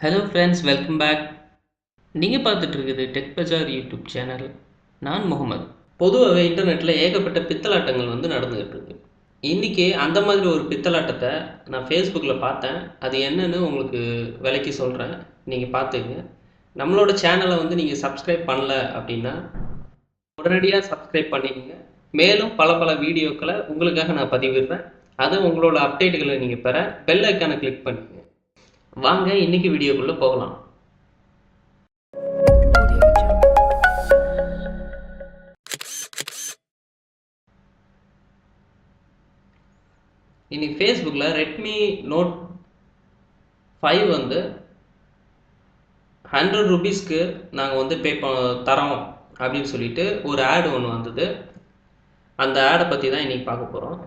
Hello friends, welcome back. நீங்கள் பார்த்துட்டு இருக்குது டெக் பஜார் யூடியூப் சேனல். நான் முகமது. பொதுவாகவே இன்டர்நெட்டில் ஏகப்பட்ட பித்தலாட்டங்கள் நடந்துகிட்டு இருக்கு. இன்றைக்கி அந்த மாதிரி ஒரு பித்தலாட்டத்தை நான் ஃபேஸ்புக்கில் பார்த்தேன். அது என்னன்னு உங்களுக்கு விலைக்கு சொல்கிறேன், நீங்கள் பார்த்துங்க. நம்மளோட சேனலை நீங்கள் சப்ஸ்கிரைப் பண்ணல அப்படின்னா உடனடியாக சப்ஸ்கிரைப் பண்ணிக்கோங்க. மேலும் பல பல வீடியோக்களை உங்களுக்காக நான் பதிவிடுறேன். அதை உங்களோட அப்டேட்டுகளை நீங்கள் பெற பெல் ஐக்கானை கிளிக் பண்ணிக்கோங்க. வாங்க இன்னைக்கு வீடியோக்குள்ளே போகலாம். இன்னைக்கு ஃபேஸ்புக்கில் ரெட்மி நோட் 5 100 ரூபீஸ்க்கு நாங்கள் பே தரோம் அப்படின்னு சொல்லிட்டு ஒரு ஆடு ஒன்று வந்தது. அந்த ஆடை பற்றி தான் இன்றைக்கி பார்க்க போகிறோம்.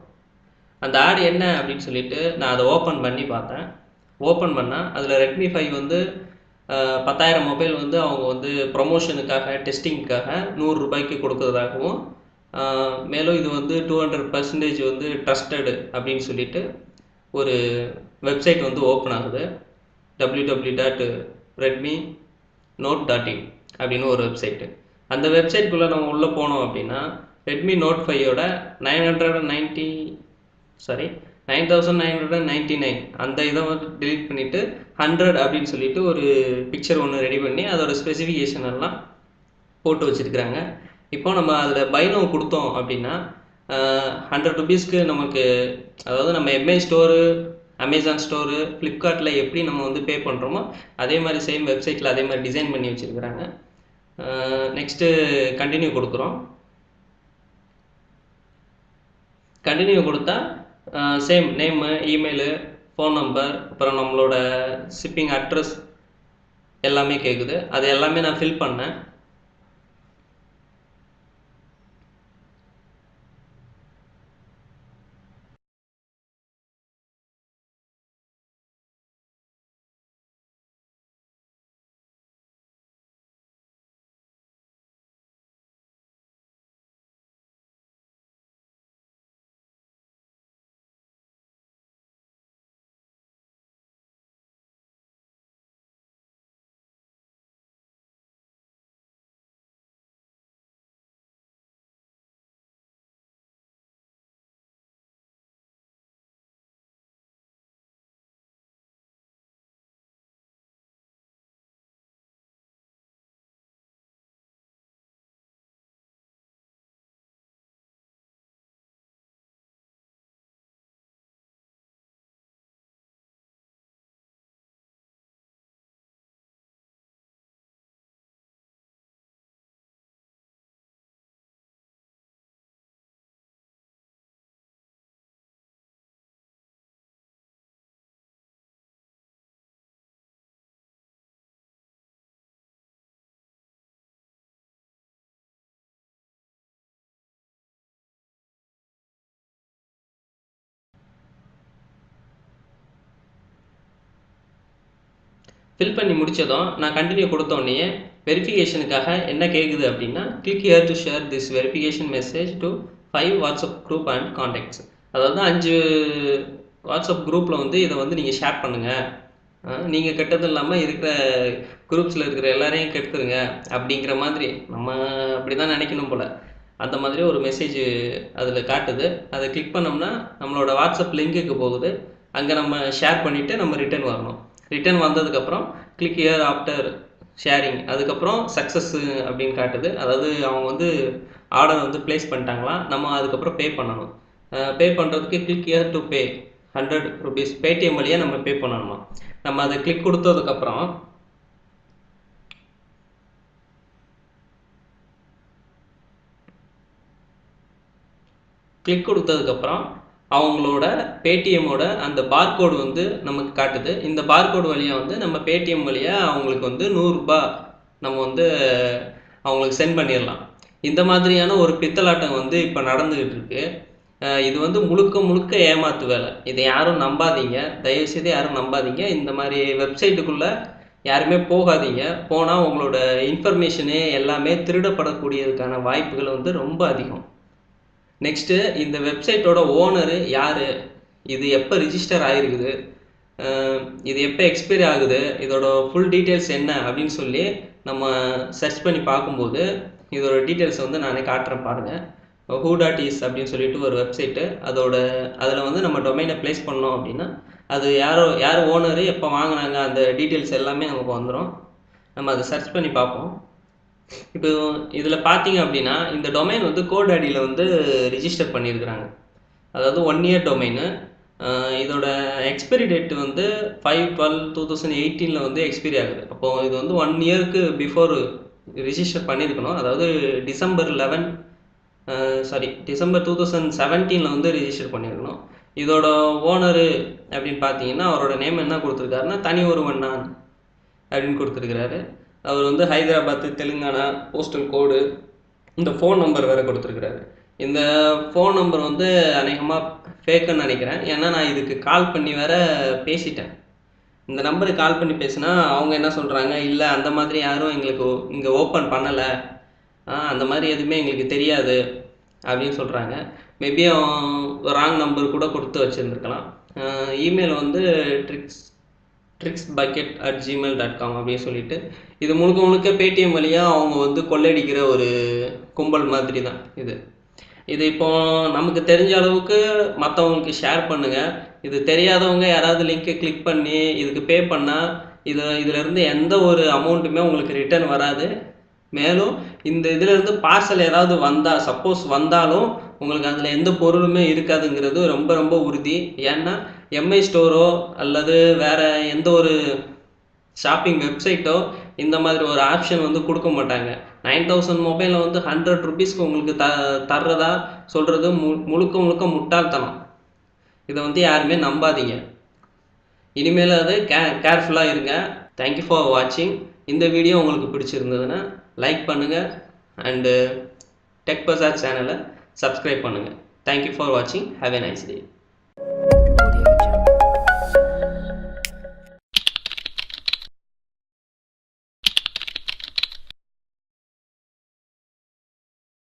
அந்த ஆடு என்ன அப்படின்னு சொல்லிட்டு நான் அதை ஓப்பன் பண்ணி பார்த்தேன். ஓப்பன் பண்ணால் அதில் ரெட்மி 5 10,000 மொபைல் அவங்க ப்ரொமோஷனுக்காக டெஸ்டிங்க்காக 100 ரூபாய்க்கு கொடுக்குறதாகவும், மேலும் இது 200% ட்ரஸ்டடு அப்படின்னு சொல்லிட்டு ஒரு வெப்சைட் ஓப்பன் ஆகுது. www.redmi-note.in அப்படின்னு ஒரு வெப்சைட்டு. அந்த வெப்சைட்குள்ளே நம்ம உள்ளே போனோம் அப்படின்னா ரெட்மி நோட் 5ஓட 9,999 அந்த இதை டெலீட் பண்ணிவிட்டு 100 அப்படின்னு சொல்லிட்டு ஒரு பிக்சர் ஒன்று ரெடி பண்ணி அதோட ஸ்பெசிஃபிகேஷன் எல்லாம் போட்டு வச்சுருக்குறாங்க. இப்போ நம்ம அதில் பைனோ கொடுத்தோம் அப்படின்னா 100 ரூபீஸ்க்கு நமக்கு, அதாவது நம்ம எம்ஐ ஸ்டோரு, அமேசான் ஸ்டோரு, ஃப்ளிப்கார்ட்டில் எப்படி நம்ம பே பண்ணுறோமோ அதே மாதிரி சேம் வெப்சைட்டில் அதே மாதிரி டிசைன் பண்ணி வச்சுருக்குறாங்க. நெக்ஸ்ட்டு கண்டினியூ கொடுக்குறோம். கண்டினியூ கொடுத்தா same name, email, phone number, அப்புறம் நம்மளோட ஷிப்பிங் அட்ரஸ் எல்லாமே கேட்குது. அது எல்லாமே நான் ஃபில் பண்ணேன். ஃபில் பண்ணி முடித்ததும் நான் கண்டினியூ கொடுத்தோடனே வெரிஃபிகேஷனுக்காக என்ன கேட்குது அப்படின்னா, click here to share this verification message to 5 WhatsApp group and contacts. அதாவது 5 வாட்ஸ்அப் குரூப்பில் இதை நீங்கள் ஷேர் பண்ணுங்கள். நீங்கள் கெட்டது இல்லாமல் இருக்கிற குரூப்ஸில் இருக்கிற எல்லாரையும் கெடுத்துருங்க அப்படிங்கிற மாதிரி நம்ம அப்படி தான் நினைக்கணும் போல். அந்த மாதிரி ஒரு மெசேஜ் அதில் காட்டுது. அதை கிளிக் பண்ணோம்னா நம்மளோட வாட்ஸ்அப் லிங்க்குக்கு போகுது. அங்கே நம்ம ஷேர் பண்ணிவிட்டு நம்ம ரிட்டர்ன் வரணும். ரிட்டர்ன் வந்ததுக்கப்புறம் கிளிக் ஹியர் ஆஃப்டர் ஷேரிங், அதுக்கப்புறம் சக்ஸஸ் அப்படின்னு காட்டுது. அதாவது அவங்க ஆர்டர் ப்ளேஸ் பண்ணிட்டாங்களாம். நம்ம அதுக்கப்புறம் பே பண்ணணும். பே பண்ணுறதுக்கு click here to pay 100 rupees Paytm வழியாக நம்ம பே பண்ணணுமா. நம்ம அதை கிளிக் கொடுத்ததுக்கப்புறம் அவங்களோட பேடிஎம்மோட அந்த பார்கோடு நமக்கு காட்டுது. இந்த பார்கோடு வழியாக நம்ம பேடிஎம் வழியாக அவங்களுக்கு 100 ரூபாய் நம்ம அவங்களுக்கு சென்ட் பண்ணிடலாம். இந்த மாதிரியான ஒரு பித்தலாட்டம் இப்போ நடந்துக்கிட்டு இருக்கு. இது முழுக்க முழுக்க ஏமாத்து வேலை. இதை யாரும் நம்பாதீங்க, தயவுசெய்து யாரும் நம்பாதீங்க. இந்த மாதிரி வெப்சைட்டுக்குள்ளே யாருமே போகாதீங்க. போனால் உங்களோட இன்ஃபர்மேஷனு எல்லாமே திருடப்படக்கூடியதுக்கான வாய்ப்புகள் ரொம்ப அதிகம். நெக்ஸ்ட்டு இந்த வெப்சைட்டோட ஓனரு யார், இது எப்போ ரிஜிஸ்டர் ஆகிருக்குது, இது எப்போ எக்ஸ்பைரி ஆகுது, இதோட ஃபுல் டீட்டெயில்ஸ் என்ன அப்படின்னு சொல்லி நம்ம சர்ச் பண்ணி பார்க்கும்போது இதோட டீட்டெயில்ஸ் வந்து நானே காட்டுறேன் பாருங்கள். who.is அப்படின்னு சொல்லிட்டு ஒரு வெப்சைட்டு, அதில் வந்து நம்ம டொமைனை ப்ளேஸ் பண்ணோம் அப்படின்னா அது யார் ஓனரு, எப்போ வாங்கினாங்க, அந்த டீட்டெயில்ஸ் எல்லாமே நமக்கு வந்துடும். நம்ம அதை சர்ச் பண்ணி பார்ப்போம். இப்போ இதில் பார்த்தீங்க அப்படின்னா இந்த டொமைன் வந்து GoDaddyயில் வந்து ரிஜிஸ்டர் பண்ணியிருக்கிறாங்க. அதாவது 1 இயர் டொமைனு. இதோட எக்ஸ்பைரி டேட் வந்து 5/12/2018 வந்து எக்ஸ்பைரி ஆகுது. அப்போது இது வந்து 1 இயருக்கு பிஃபோர் ரிஜிஸ்டர் பண்ணியிருக்கணும். அதாவது டிசம்பர் 2017 வந்து ரிஜிஸ்டர் பண்ணியிருக்கணும். இதோட ஓனரு அப்படின்னு பார்த்தீங்கன்னா அவரோட நேம் என்ன கொடுத்துருக்காருன்னா தனி ஒருவன் நான் அப்படின்னு கொடுத்துருக்கிறாரு. அவர் வந்து ஹைதராபாத், தெலுங்கானா, போஸ்டல் கோடு, இந்த ஃபோன் நம்பர் வேறு கொடுத்துருக்குறாரு. இந்த ஃபோன் நம்பர் வந்து அநேகமாக ஃபேக்குன்னு நினைக்கிறேன். ஏன்னா நான் இதுக்கு கால் பண்ணி வேற பேசிட்டேன். இந்த நம்பருக்கு கால் பண்ணி பேசினா அவங்க என்ன சொல்கிறாங்க, இல்லை அந்த மாதிரி யாரும் எங்களுக்கு இங்கே ஓப்பன் பண்ணலை, அந்த மாதிரி எதுவுமே எங்களுக்கு தெரியாது அப்படின்னு சொல்கிறாங்க. மேபி ராங் நம்பர் கூட கொடுத்து வச்சுருந்துருக்கலாம். இமெயில் வந்து tricksbucket@gmail.com அப்படின்னு சொல்லிட்டு, இது முழுக்க பேடிஎம் வழியாக அவங்க வந்து கொள்ளையடிக்கிற ஒரு கும்பல் மாதிரி தான் இது. இப்போ நமக்கு தெரிஞ்ச அளவுக்கு மற்றவங்களுக்கு ஷேர் பண்ணுங்கள். இது தெரியாதவங்க யாராவது லிங்க்கை கிளிக் பண்ணி இதுக்கு பே பண்ணால் இதிலேருந்து எந்த ஒரு அமௌண்ட்டுமே உங்களுக்கு ரிட்டர்ன் வராது. மேலும் இந்த இதிலேருந்து பார்சல் ஏதாவது வந்தால், சப்போஸ் வந்தாலும் உங்களுக்கு அதில் எந்த பொருளுமே இருக்காதுங்கிறது ரொம்ப ரொம்ப உறுதி. ஏன்னா எம்ஐ ஸ்டோரோ அல்லது வேறு எந்த ஒரு ஷாப்பிங் வெப்சைட்டோ இந்த மாதிரி ஒரு ஆப்ஷன் வந்து கொடுக்க மாட்டாங்க. 9000 மொபைலில் வந்து 100 ருபீஸ்க்கு உங்களுக்கு தர்றதா சொல்கிறது முழுக்க முட்டாள்தனம். இதை வந்து யாருமே நம்பாதீங்க. இனிமேல் அது கேர்ஃபுல்லாக இருங்க. தேங்க்யூ ஃபார் வாட்சிங். இந்த வீடியோ உங்களுக்கு பிடிச்சிருந்ததுன்னா லைக் பண்ணுங்கள் அண்டு டெக் பஜார் சேனலை சப்ஸ்கிரைப் பண்ணுங்கள். தேங்க்யூ ஃபார் வாட்சிங். Have a nice day.